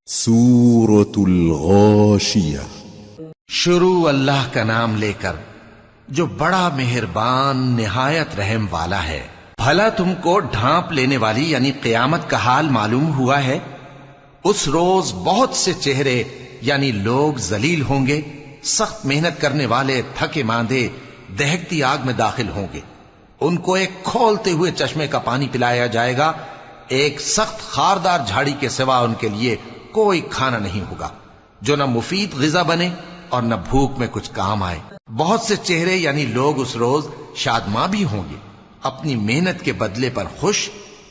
سورة الغاشیہ۔ شروع اللہ کا نام لے کر جو بڑا مہربان نہایت رحم والا ہے۔ بھلا تم کو ڈھانپ لینے والی یعنی قیامت کا حال معلوم ہوا ہے؟ اس روز بہت سے چہرے یعنی لوگ ذلیل ہوں گے، سخت محنت کرنے والے تھکے ماندے دہکتی آگ میں داخل ہوں گے۔ ان کو ایک کھولتے ہوئے چشمے کا پانی پلایا جائے گا، ایک سخت خاردار جھاڑی کے سوا ان کے لیے کوئی کھانا نہیں ہوگا جو نہ مفید غذا بنے اور نہ بھوک میں کچھ کام آئے۔ بہت سے چہرے یعنی لوگ اس روز شادماں بھی ہوں گے، اپنی محنت کے بدلے پر خوش،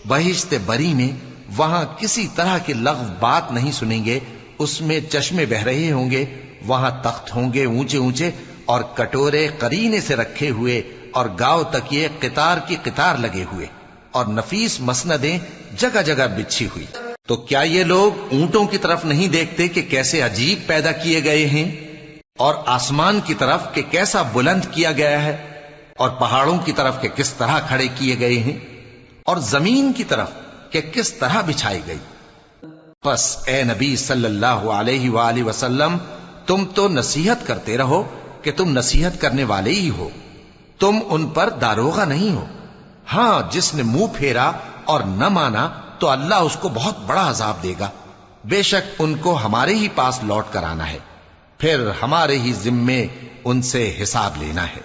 بہشت بری میں وہاں کسی طرح کی لغو بات نہیں سنیں گے۔ اس میں چشمے بہ رہے ہوں گے، وہاں تخت ہوں گے اونچے اونچے اور کٹورے قرینے سے رکھے ہوئے اور گاؤ تک یہ قطار کی قطار لگے ہوئے اور نفیس مسندیں جگہ جگہ بچھی ہوئی۔ تو کیا یہ لوگ اونٹوں کی طرف نہیں دیکھتے کہ کیسے عجیب پیدا کیے گئے ہیں، اور آسمان کی طرف کہ کیسا بلند کیا گیا ہے، اور پہاڑوں کی طرف کہ کس طرح کھڑے کیے گئے ہیں، اور زمین کی طرف کہ کس طرح بچھائی گئی؟ پس اے نبی صلی اللہ علیہ وآلہ وسلم، تم تو نصیحت کرتے رہو کہ تم نصیحت کرنے والے ہی ہو، تم ان پر داروغہ نہیں ہو۔ ہاں، جس نے منہ پھیرا اور نہ مانا تو اللہ اس کو بہت بڑا عذاب دے گا۔ بے شک ان کو ہمارے ہی پاس لوٹ کر آنا ہے، پھر ہمارے ہی ذمے ان سے حساب لینا ہے۔